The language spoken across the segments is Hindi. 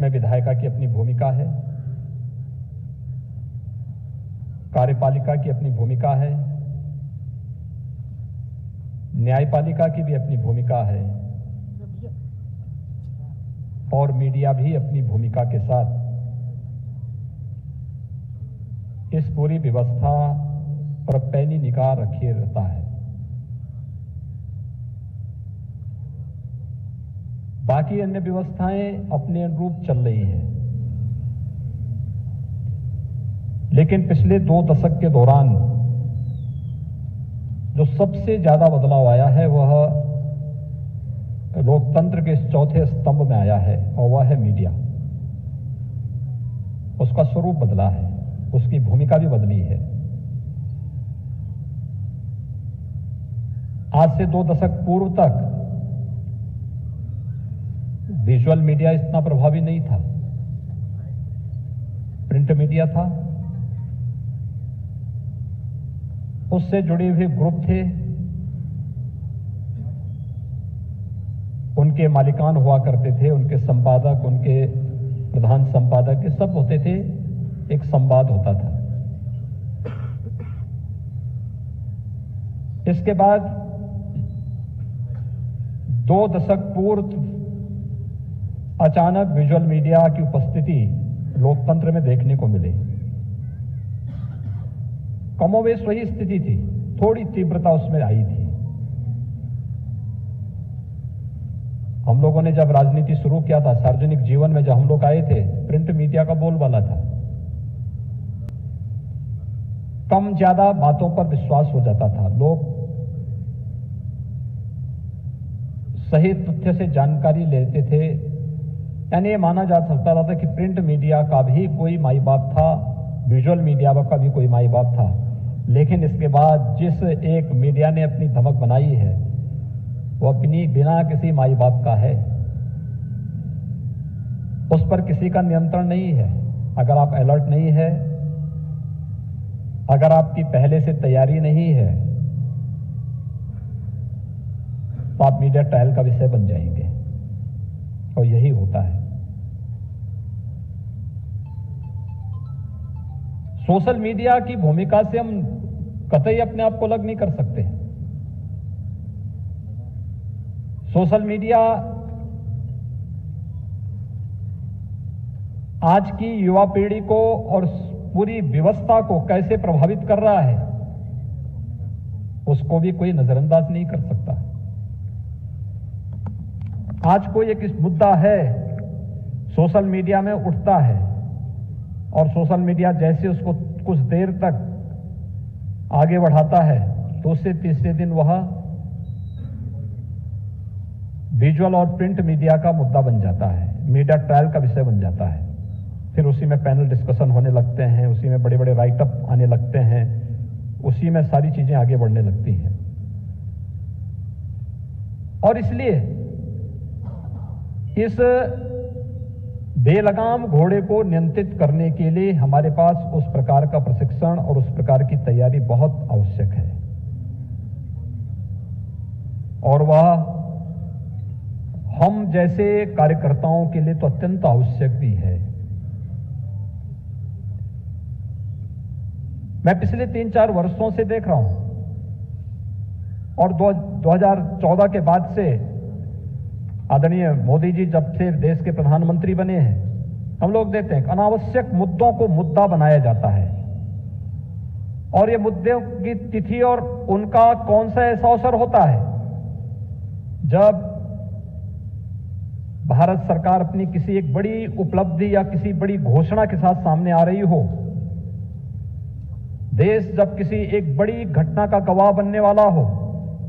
इसमें विधायिका की अपनी भूमिका है, कार्यपालिका की अपनी भूमिका है, न्यायपालिका की भी अपनी भूमिका है और मीडिया भी अपनी भूमिका के साथ इस पूरी व्यवस्था पर पैनी निगाह रखे रहता है। बाकी अन्य व्यवस्थाएं अपने अनुरूप चल रही हैं, लेकिन पिछले 2 दशक के दौरान जो सबसे ज्यादा बदलाव आया है वह लोकतंत्र के इस चौथे स्तंभ में आया है और वह है मीडिया। उसका स्वरूप बदला है, उसकी भूमिका भी बदली है। आज से 2 दशक पूर्व तक विजुअल मीडिया इतना प्रभावी नहीं था, प्रिंट मीडिया था, उससे जुड़े हुए ग्रुप थे, उनके मालिकान हुआ करते थे, उनके संपादक, उनके प्रधान संपादक, ये सब होते थे, एक संवाद होता था। इसके बाद 2 दशक पूर्व अचानक विजुअल मीडिया की उपस्थिति लोकतंत्र में देखने को मिली। कमोवेश वही स्थिति थी, थोड़ी तीव्रता उसमें आई थी। हम लोगों ने जब राजनीति शुरू किया था, सार्वजनिक जीवन में जब हम लोग आए थे, प्रिंट मीडिया का बोलबाला था। कम ज्यादा बातों पर विश्वास हो जाता था, लोग सही तथ्य से जानकारी लेते थे। यानी ये माना जा सकता था कि प्रिंट मीडिया का भी कोई माई बाप था, विजुअल मीडिया का भी कोई माई बाप था। लेकिन इसके बाद जिस एक मीडिया ने अपनी धमक बनाई है वो अपनी बिना किसी माई बाप का है, उस पर किसी का नियंत्रण नहीं है। अगर आप अलर्ट नहीं है, अगर आपकी पहले से तैयारी नहीं है, तो आप मीडिया ट्रायल का विषय बन जाएंगे और यही होता है। सोशल मीडिया की भूमिका से हम कतई अपने आप को अलग नहीं कर सकते। सोशल मीडिया आज की युवा पीढ़ी को और पूरी व्यवस्था को कैसे प्रभावित कर रहा है, उसको भी कोई नजरअंदाज नहीं कर सकता। आज कोई एक मुद्दा है, सोशल मीडिया में उठता है और सोशल मीडिया जैसे उसको कुछ देर तक आगे बढ़ाता है तो उससे तीसरे दिन वह विजुअल और प्रिंट मीडिया का मुद्दा बन जाता है, मीडिया ट्रायल का विषय बन जाता है। फिर उसी में पैनल डिस्कशन होने लगते हैं, उसी में बड़े बड़े राइटअप आने लगते हैं, उसी में सारी चीजें आगे बढ़ने लगती हैं। और इसलिए इस बेलगाम घोड़े को नियंत्रित करने के लिए हमारे पास उस प्रकार का प्रशिक्षण और उस प्रकार की तैयारी बहुत आवश्यक है, और वह हम जैसे कार्यकर्ताओं के लिए तो अत्यंत आवश्यक भी है। मैं पिछले 3-4 वर्षों से देख रहा हूं और 2014 के बाद से आदरणीय मोदी जी जब से देश के प्रधानमंत्री बने हैं, हम लोग देखते हैं अनावश्यक मुद्दों को मुद्दा बनाया जाता है और ये मुद्दों की तिथि और उनका कौन सा ऐसा अवसर होता है जब भारत सरकार अपनी किसी एक बड़ी उपलब्धि या किसी बड़ी घोषणा के साथ सामने आ रही हो, देश जब किसी एक बड़ी घटना का गवाह बनने वाला हो,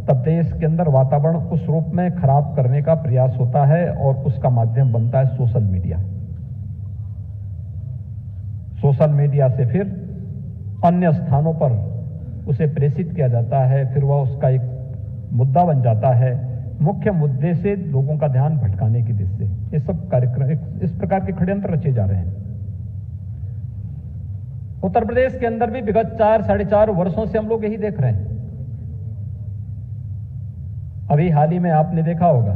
तब देश के अंदर वातावरण उस रूप में खराब करने का प्रयास होता है और उसका माध्यम बनता है सोशल मीडिया। सोशल मीडिया से फिर अन्य स्थानों पर उसे प्रेषित किया जाता है, फिर वह उसका एक मुद्दा बन जाता है, मुख्य मुद्दे से लोगों का ध्यान भटकाने की दिशा से। ये सब कार्यक्रम इस प्रकार के षड्यंत्र रचे जा रहे हैं। उत्तर प्रदेश के अंदर भी विगत 4-4.5 वर्षों से हम लोग यही देख रहे हैं। अभी हाल ही में आपने देखा होगा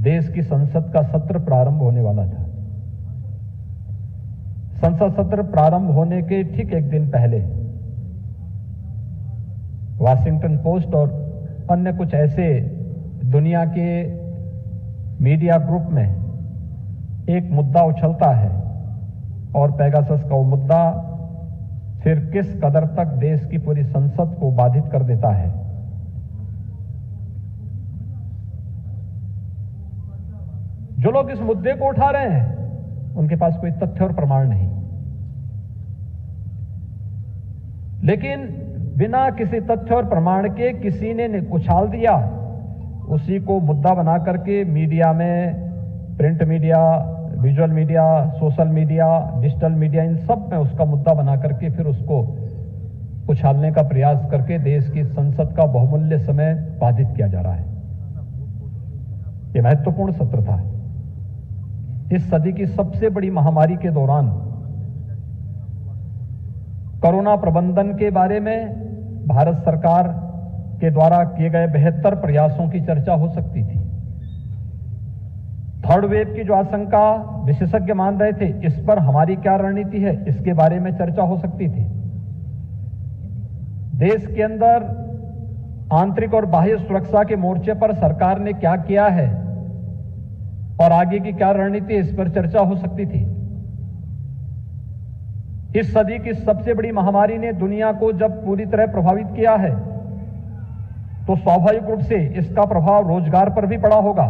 देश की संसद का सत्र प्रारंभ होने वाला था। संसद सत्र प्रारंभ होने के ठीक एक दिन पहले वाशिंगटन पोस्ट और अन्य कुछ ऐसे दुनिया के मीडिया ग्रुप में एक मुद्दा उछलता है और पेगासस का वो मुद्दा फिर किस कदर तक देश की पूरी संसद को बाधित कर देता है। जो लोग इस मुद्दे को उठा रहे हैं उनके पास कोई तथ्य और प्रमाण नहीं, लेकिन बिना किसी तथ्य और प्रमाण के किसी ने उछाल दिया, उसी को मुद्दा बना करके मीडिया में, print media, visual media, social media, digital media, इन सब में उसका मुद्दा बना करके फिर उसको उछालने का प्रयास करके देश की संसद का बहुमूल्य समय बाधित किया जा रहा है। यह महत्वपूर्ण सत्र था। इस सदी की सबसे बड़ी महामारी के दौरान कोरोना प्रबंधन के बारे में भारत सरकार के द्वारा किए गए बेहतर प्रयासों की चर्चा हो सकती थी। थर्ड वेव की जो आशंका विशेषज्ञ मान रहे थे, इस पर हमारी क्या रणनीति है, इसके बारे में चर्चा हो सकती थी। देश के अंदर आंतरिक और बाह्य सुरक्षा के मोर्चे पर सरकार ने क्या किया है और आगे की क्या रणनीति, इस पर चर्चा हो सकती थी। इस सदी की सबसे बड़ी महामारी ने दुनिया को जब पूरी तरह प्रभावित किया है तो स्वाभाविक रूप से इसका प्रभाव रोजगार पर भी पड़ा होगा।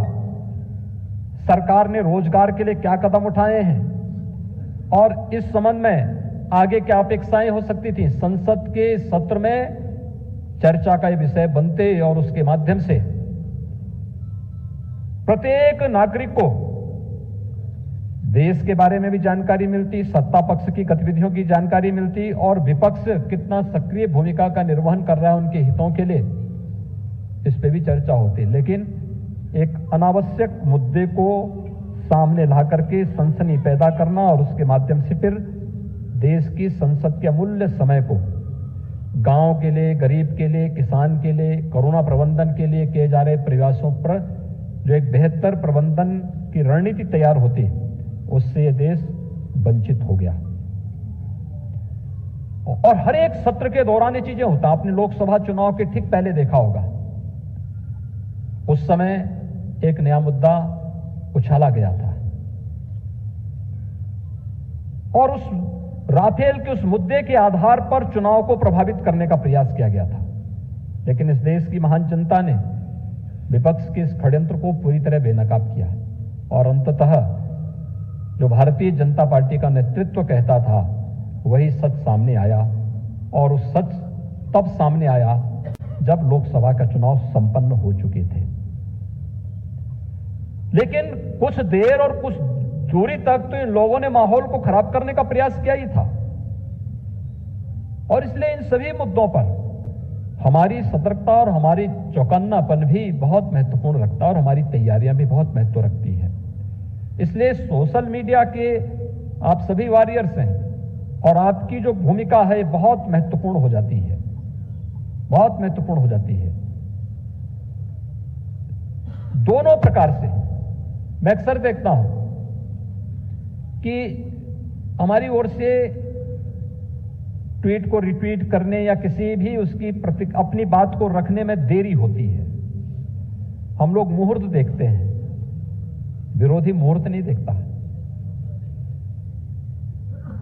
सरकार ने रोजगार के लिए क्या कदम उठाए हैं और इस संबंध में आगे क्या अपेक्षाएं हो सकती थी, संसद के सत्र में चर्चा का यह विषय बनते और उसके माध्यम से प्रत्येक नागरिक को देश के बारे में भी जानकारी मिलती, सत्ता पक्ष की गतिविधियों की जानकारी मिलती और विपक्ष कितना सक्रिय भूमिका का निर्वहन कर रहा है उनके हितों के लिए, इस पे भी चर्चा होती। लेकिन एक अनावश्यक मुद्दे को सामने ला करके सनसनी पैदा करना और उसके माध्यम से फिर देश की संसद के अमूल्य समय को गांव के लिए, गरीब के लिए, किसान के लिए, कोरोना प्रबंधन के लिए किए जा रहे प्रयासों पर जो एक बेहतर प्रबंधन की रणनीति तैयार होती, उससे यह देश वंचित हो गया। और हर एक सत्र के दौरान ये चीजें होता। आपने लोकसभा चुनाव के ठीक पहले देखा होगा, उस समय एक नया मुद्दा उछाला गया था और उस राफेल के उस मुद्दे के आधार पर चुनाव को प्रभावित करने का प्रयास किया गया था। लेकिन इस देश की महान जनता ने विपक्ष के इस षड्यंत्र को पूरी तरह बेनकाब किया और अंततः जो भारतीय जनता पार्टी का नेतृत्व कहता था वही सच सामने आया। और उस सच तब सामने आया जब लोकसभा का चुनाव संपन्न हो चुके थे। लेकिन कुछ देर और कुछ दूरी तक तो इन लोगों ने माहौल को खराब करने का प्रयास किया ही था और इसलिए इन सभी मुद्दों पर हमारी सतर्कता और हमारी चौकन्नापन भी बहुत महत्वपूर्ण रखता है और हमारी तैयारियां भी बहुत महत्व रखती है। इसलिए सोशल मीडिया के आप सभी वॉरियर्स हैं और आपकी जो भूमिका है बहुत महत्वपूर्ण हो जाती है, बहुत महत्वपूर्ण हो जाती है। दोनों प्रकार से मैं अक्सर देखता हूं कि हमारी ओर से ट्वीट को रिट्वीट करने या किसी भी उसकी अपनी बात को रखने में देरी होती है। हम लोग मुहूर्त देखते हैं, विरोधी मुहूर्त नहीं देखता।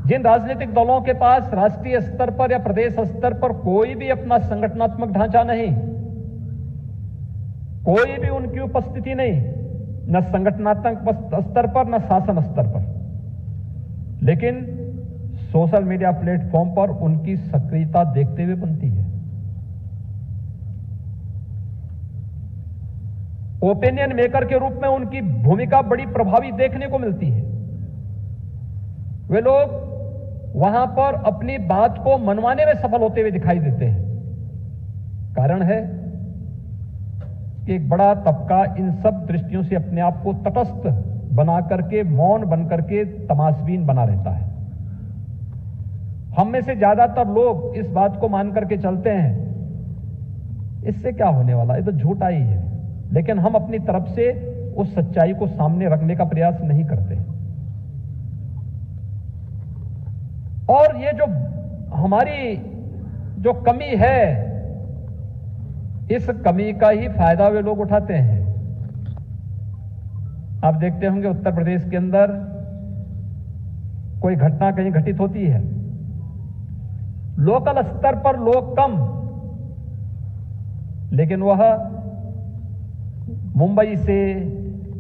जिन राजनीतिक दलों के पास राष्ट्रीय स्तर पर या प्रदेश स्तर पर कोई भी अपना संगठनात्मक ढांचा नहीं, कोई भी उनकी उपस्थिति नहीं, न संगठनात्मक स्तर पर न शासन स्तर पर, लेकिन सोशल मीडिया प्लेटफॉर्म पर उनकी सक्रियता देखते हुए बनती है। ओपिनियन मेकर के रूप में उनकी भूमिका बड़ी प्रभावी देखने को मिलती है। वे लोग वहां पर अपनी बात को मनवाने में सफल होते हुए दिखाई देते हैं। कारण है कि एक बड़ा तबका इन सब दृष्टियों से अपने आप को तटस्थ बना करके, मौन बन करके तमाशबीन बना रहता है। हम में से ज्यादातर लोग इस बात को मान करके चलते हैं, इससे क्या होने वाला, ये तो झूठा ही है। लेकिन हम अपनी तरफ से उस सच्चाई को सामने रखने का प्रयास नहीं करते। और ये जो हमारी जो कमी है, इस कमी का ही फायदा वे लोग उठाते हैं। आप देखते होंगे उत्तर प्रदेश के अंदर कोई घटना कहीं घटित होती है, लोकल स्तर पर लोग कम, लेकिन वह मुंबई से,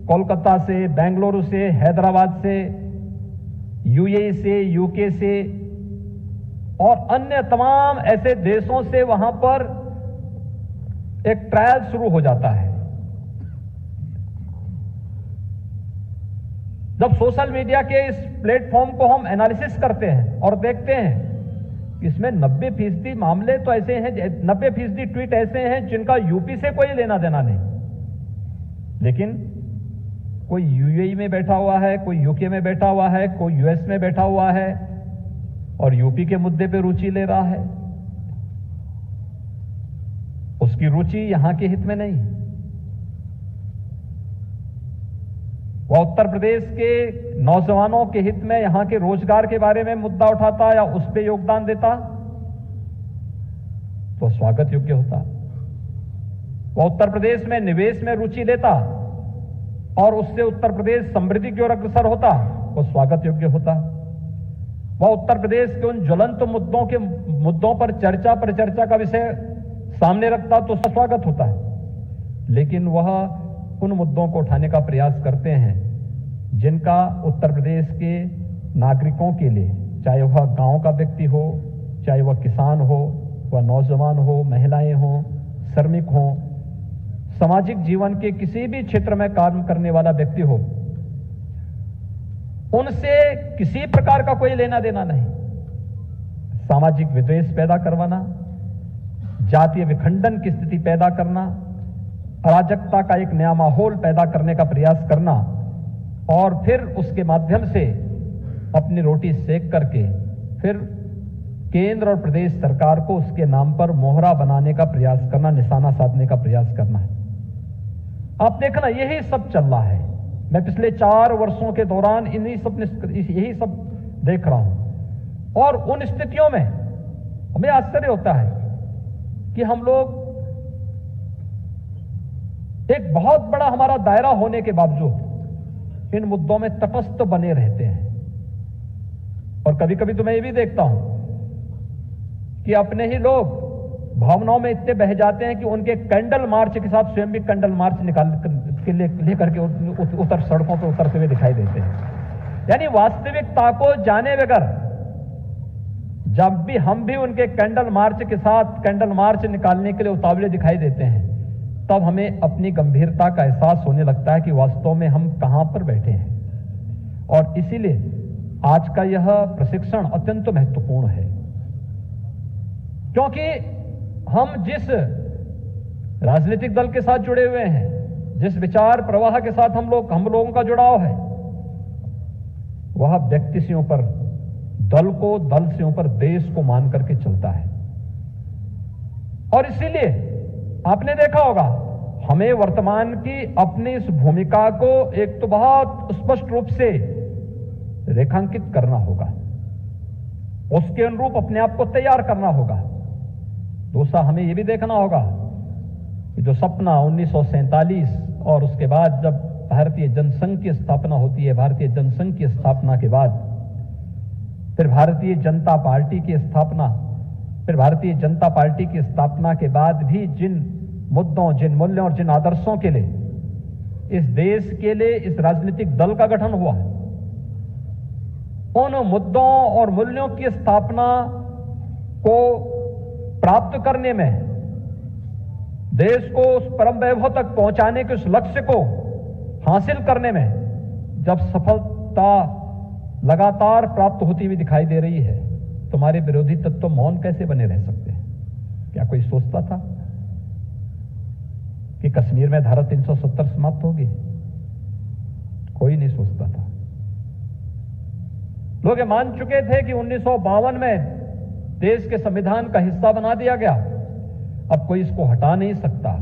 कोलकाता से, बेंगलुरु से, हैदराबाद से, यूएई से, यूके से और अन्य तमाम ऐसे देशों से वहां पर एक ट्रायल शुरू हो जाता है। जब सोशल मीडिया के इस प्लेटफॉर्म को हम एनालिसिस करते हैं और देखते हैं, इसमें 90% मामले तो ऐसे हैं, 90% ट्वीट ऐसे हैं जिनका यूपी से कोई लेना देना नहीं, लेकिन कोई यूएई में बैठा हुआ है, कोई यूके में बैठा हुआ है, कोई यूएस में बैठा हुआ है और यूपी के मुद्दे पे रुचि ले रहा है। उसकी रुचि यहां के हित में नहीं, वह उत्तर प्रदेश के नौजवानों के हित में, यहां के रोजगार के बारे में मुद्दा उठाता या उस पर योगदान देता तो स्वागत योग्य होता। वह उत्तर प्रदेश में निवेश में रुचि लेता और उससे उत्तर प्रदेश समृद्धि की ओर अग्रसर होता तो स्वागत योग्य होता। वह उत्तर प्रदेश के उन ज्वलंत मुद्दों पर चर्चा का विषय सामने रखता तो स्वागत होता है। लेकिन वह उन मुद्दों को उठाने का प्रयास करते हैं जिनका उत्तर प्रदेश के नागरिकों के लिए, चाहे वह गांव का व्यक्ति हो, चाहे वह किसान हो, वह नौजवान हो, महिलाएं हो, श्रमिक हो, सामाजिक जीवन के किसी भी क्षेत्र में काम करने वाला व्यक्ति हो, उनसे किसी प्रकार का कोई लेना देना नहीं। सामाजिक विद्वेष पैदा करवाना, जातीय विखंडन की स्थिति पैदा करना, अराजकता का एक नया माहौल पैदा करने का प्रयास करना और फिर उसके माध्यम से अपनी रोटी सेक करके फिर केंद्र और प्रदेश सरकार को उसके नाम पर मोहरा बनाने का प्रयास करना, निशाना साधने का प्रयास करना है। आप देखना, यही सब चल रहा है। मैं पिछले 4 वर्षों के दौरान यही सब देख रहा हूं और उन स्थितियों में हमें आश्चर्य होता है कि हम लोग एक बहुत बड़ा हमारा दायरा होने के बावजूद इन मुद्दों में तटस्थ बने रहते हैं। और कभी कभी तो मैं ये भी देखता हूं कि अपने ही लोग भावनाओं में इतने बह जाते हैं कि उनके कैंडल मार्च के साथ स्वयं भी कैंडल मार्च लेकर के उतर सड़कों पर उतरते हुए दिखाई देते हैं। यानी वास्तविकता को जाने बगैर जब भी हम भी उनके कैंडल मार्च के साथ कैंडल मार्च निकालने के लिए उतावले दिखाई देते हैं, तब हमें अपनी गंभीरता का एहसास होने लगता है कि वास्तव में हम कहां पर बैठे हैं। और इसीलिए आज का यह प्रशिक्षण अत्यंत महत्वपूर्ण है, क्योंकि हम जिस राजनीतिक दल के साथ जुड़े हुए हैं, जिस विचार प्रवाह के साथ हम लोगों का जुड़ाव है, वह व्यक्ति से ऊपर दल को, दल से ऊपर देश को मान करके चलता है। और इसीलिए आपने देखा होगा, हमें वर्तमान की अपनी इस भूमिका को एक तो बहुत स्पष्ट रूप से रेखांकित करना होगा, उसके अनुरूप अपने आप को तैयार करना होगा। दूसरा, हमें यह भी देखना होगा कि जो सपना 1947 और उसके बाद जब भारतीय जनसंघ की स्थापना होती है, भारतीय जनसंघ की स्थापना के बाद फिर भारतीय जनता पार्टी की स्थापना, फिर भारतीय जनता पार्टी की स्थापना के बाद भी जिन मुद्दों, जिन मूल्यों और जिन आदर्शों के लिए इस देश के लिए इस राजनीतिक दल का गठन हुआ, उन मुद्दों और मूल्यों की स्थापना को प्राप्त करने में, देश को उस परम वैभव तक पहुंचाने के उस लक्ष्य को हासिल करने में जब सफलता लगातार प्राप्त होती हुई दिखाई दे रही है, तुम्हारे विरोधी तत्व मौन कैसे बने रह सकते हैं? क्या कोई सोचता था कि कश्मीर में धारा 370 समाप्त होगी? कोई नहीं सोचता था। लोग ये मान चुके थे कि 1952 में देश के संविधान का हिस्सा बना दिया गया, अब कोई इसको हटा नहीं सकता,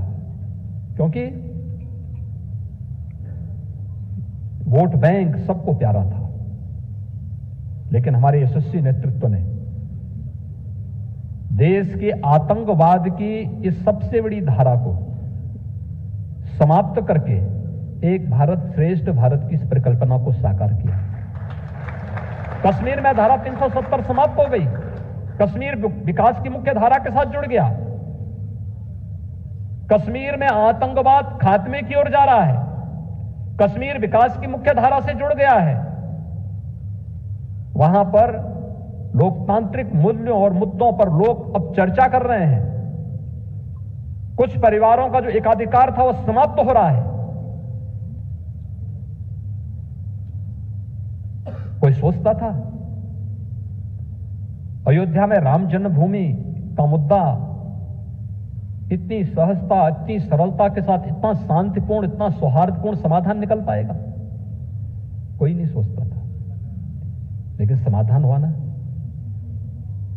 क्योंकि वोट बैंक सबको प्यारा था, लेकिन हमारे यशस्वी नेतृत्व ने देश के आतंकवाद की इस सबसे बड़ी धारा को समाप्त करके एक भारत श्रेष्ठ भारत की इस परिकल्पना को साकार किया। कश्मीर में धारा 370 समाप्त हो गई, कश्मीर विकास की मुख्य धारा के साथ जुड़ गया, कश्मीर में आतंकवाद खात्मे की ओर जा रहा है, कश्मीर विकास की मुख्य धारा से जुड़ गया है। वहां पर लोकतांत्रिक मूल्यों और मुद्दों पर लोग अब चर्चा कर रहे हैं। कुछ परिवारों का जो एकाधिकार था वह समाप्त हो रहा है। कोई सोचता था अयोध्या में राम जन्मभूमि का मुद्दा इतनी सहजता, इतनी सरलता के साथ, इतना शांतिपूर्ण, इतना सौहार्दपूर्ण समाधान निकल पाएगा? कोई नहीं सोचता था, लेकिन समाधान हुआ ना।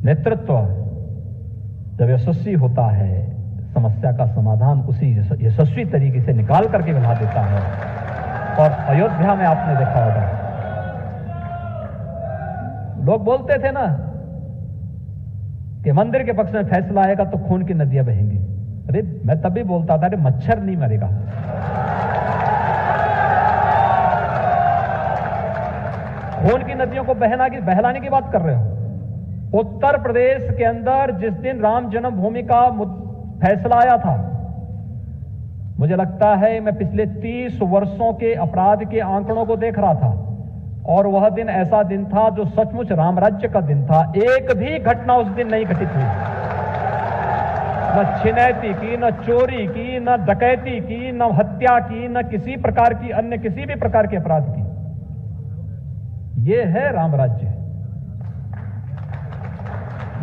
नेतृत्व जब यशस्वी होता है, समस्या का समाधान उसी यशस्वी तरीके से निकाल करके बना देता है। और अयोध्या में आपने देखा होगा, लोग बोलते थे ना कि मंदिर के पक्ष में फैसला आएगा तो खून की नदियां बहेंगी। अरे मैं तभी बोलता था, अरे मच्छर नहीं मरेगा। खून की नदियों को बहलाने की बात कर रहे हो। उत्तर प्रदेश के अंदर जिस दिन राम जन्मभूमि का फैसला आया था, मुझे लगता है मैं पिछले 30 वर्षों के अपराध के आंकड़ों को देख रहा था, और वह दिन ऐसा दिन था जो सचमुच राम राज्य का दिन था। एक भी घटना उस दिन नहीं घटित हुई, न छिनैती की, न चोरी की, न डकैती की, न हत्या की, न किसी प्रकार की अन्य किसी भी प्रकार के अपराध की। यह है राम राज्य,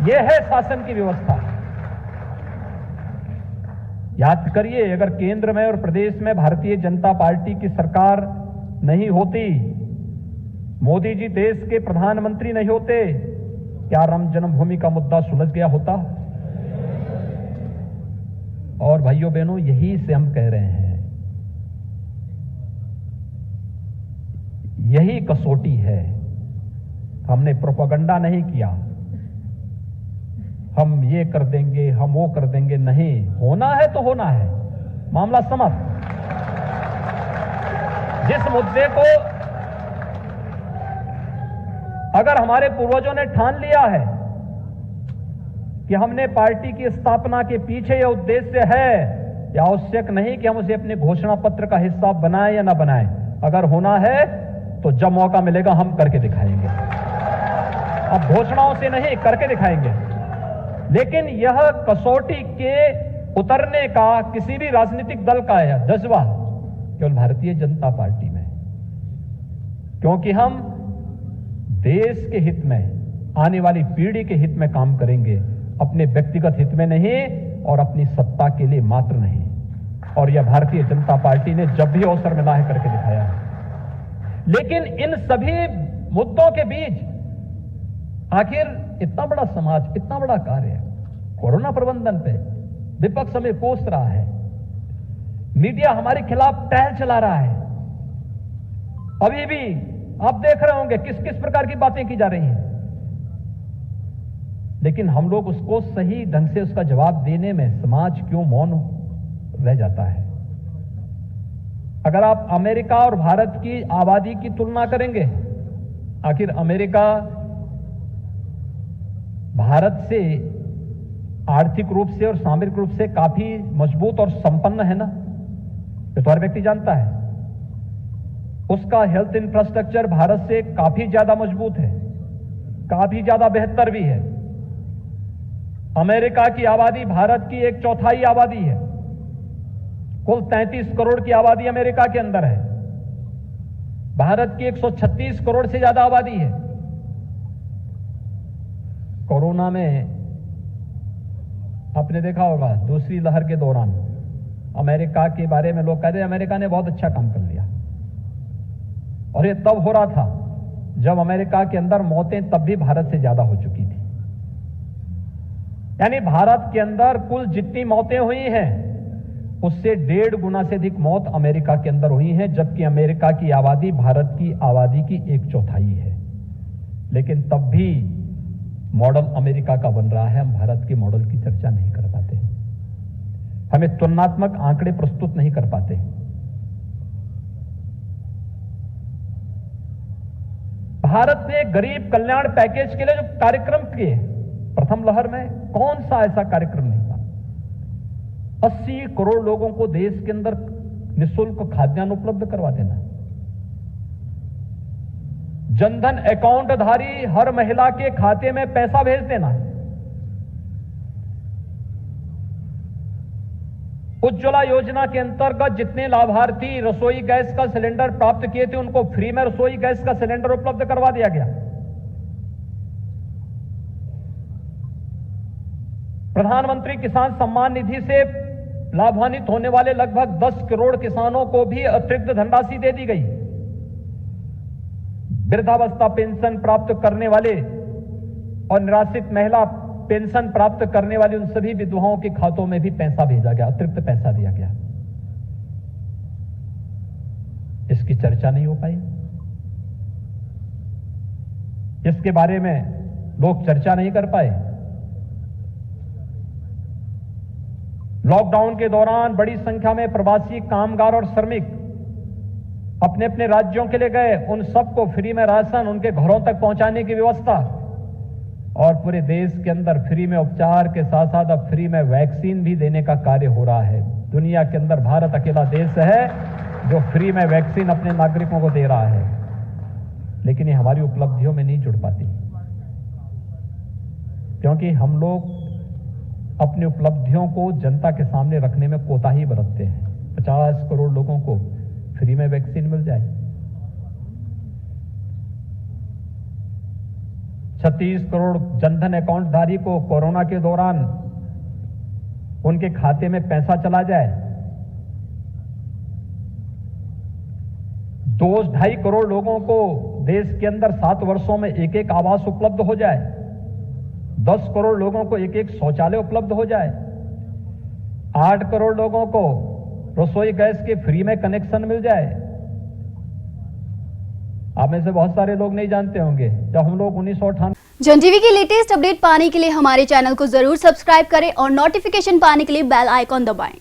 यह है शासन की व्यवस्था। याद करिए, अगर केंद्र में और प्रदेश में भारतीय जनता पार्टी की सरकार नहीं होती, मोदी जी देश के प्रधानमंत्री नहीं होते, क्या राम जन्मभूमि का मुद्दा सुलझ गया होता? और भाइयों बहनों, यही से हम कह रहे हैं, यही कसौटी है। हमने प्रोपेगेंडा नहीं किया, हम ये कर देंगे, हम वो कर देंगे, नहीं। होना है तो होना है, मामला समाप्त। जिस मुद्दे को अगर हमारे पूर्वजों ने ठान लिया है कि हमने पार्टी की स्थापना के पीछे यह उद्देश्य है, यह आवश्यक नहीं कि हम उसे अपने घोषणा पत्र का हिस्सा बनाएं या ना बनाएं। अगर होना है तो जब मौका मिलेगा हम करके दिखाएंगे। अब घोषणाओं से नहीं, करके दिखाएंगे। लेकिन यह कसौटी के उतरने का किसी भी राजनीतिक दल का है जज्बा केवल भारतीय जनता पार्टी में, क्योंकि हम देश के हित में, आने वाली पीढ़ी के हित में काम करेंगे, अपने व्यक्तिगत हित में नहीं और अपनी सत्ता के लिए मात्र नहीं। और यह भारतीय जनता पार्टी ने जब भी अवसर मिला है करके दिखाया है। लेकिन इन सभी मुद्दों के बीच आखिर इतना बड़ा समाज, इतना बड़ा कार्य, कोरोना प्रबंधन पे विपक्ष हमें कोस रहा है, मीडिया हमारे खिलाफ टहल चला रहा है। अभी भी आप देख रहे होंगे किस किस प्रकार की बातें की जा रही हैं, लेकिन हम लोग उसको सही ढंग से उसका जवाब देने में समाज क्यों मौन रह जाता है? अगर आप अमेरिका और भारत की आबादी की तुलना करेंगे, आखिर अमेरिका भारत से आर्थिक रूप से और सामरिक रूप से काफी मजबूत और संपन्न है ना, ये तो हर व्यक्ति जानता है। उसका हेल्थ इंफ्रास्ट्रक्चर भारत से काफी ज्यादा मजबूत है, काफी ज्यादा बेहतर भी है। अमेरिका की आबादी भारत की 1/4 आबादी है। कुल 33 करोड़ की आबादी अमेरिका के अंदर है। भारत की 136 करोड़ से ज्यादा आबादी है। कोरोना में आपने देखा होगा, दूसरी लहर के दौरान अमेरिका के बारे में लोग कहते हैं अमेरिका ने बहुत अच्छा काम कर लिया, और ये तब हो रहा था जब अमेरिका के अंदर मौतें तब भी भारत से ज्यादा हो चुकी थी। यानी भारत के अंदर कुल जितनी मौतें हुई हैं उससे 1.5 गुना से अधिक मौत अमेरिका के अंदर हुई है, जबकि अमेरिका की आबादी भारत की आबादी की 1/4 है। लेकिन तब भी मॉडल अमेरिका का बन रहा है, हम भारत के मॉडल की चर्चा नहीं कर पाते, हमें तुलनात्मक आंकड़े प्रस्तुत नहीं कर पाते। भारत ने गरीब कल्याण पैकेज के लिए जो कार्यक्रम किए प्रथम लहर में, कौन सा ऐसा कार्यक्रम नहीं था? 80 करोड़ लोगों को देश के अंदर निःशुल्क खाद्यान्न उपलब्ध करवा देना, जनधन अकाउंट धारी हर महिला के खाते में पैसा भेज देना, उज्ज्वला योजना के अंतर्गत जितने लाभार्थी रसोई गैस का सिलेंडर प्राप्त किए थे उनको फ्री में रसोई गैस का सिलेंडर उपलब्ध करवा दिया गया। प्रधानमंत्री किसान सम्मान निधि से लाभान्वित होने वाले लगभग 10 करोड़ किसानों को भी अतिरिक्त धनराशि दे दी गई। वृद्धावस्था पेंशन प्राप्त करने वाले और निराश्रित महिला पेंशन प्राप्त करने वाली उन सभी विधवाओं के खातों में भी पैसा भेजा गया, अतिरिक्त पैसा दिया गया। इसकी चर्चा नहीं हो पाई, इसके बारे में लोग चर्चा नहीं कर पाए। लॉकडाउन के दौरान बड़ी संख्या में प्रवासी कामगार और श्रमिक अपने अपने राज्यों के लिए गए, उन सबको फ्री में राशन उनके घरों तक पहुंचाने की व्यवस्था, और पूरे देश के अंदर फ्री में उपचार के साथ साथ अब फ्री में वैक्सीन भी देने का कार्य हो रहा है। दुनिया के अंदर भारत अकेला देश है जो फ्री में वैक्सीन अपने नागरिकों को दे रहा है, लेकिन ये हमारी उपलब्धियों में नहीं जुड़ पाती, क्योंकि हम लोग अपनी उपलब्धियों को जनता के सामने रखने में कोताही बरतते हैं। 50 करोड़ लोगों को फ्री में वैक्सीन मिल जाए, 36 करोड़ जनधन अकाउंट धारी को कोरोना के दौरान उनके खाते में पैसा चला जाए, 2-2.5 करोड़ लोगों को देश के अंदर 7 वर्षों में एक आवास उपलब्ध हो जाए, 10 करोड़ लोगों को एक शौचालय उपलब्ध हो जाए, 8 करोड़ लोगों को रसोई गैस के फ्री में कनेक्शन मिल जाए। आप में से बहुत सारे लोग नहीं जानते होंगे, जब हम लोग 1998 जन टीवी की लेटेस्ट अपडेट पाने के लिए हमारे चैनल को जरूर सब्सक्राइब करें और नोटिफिकेशन पाने के लिए बेल आइकॉन दबाएं।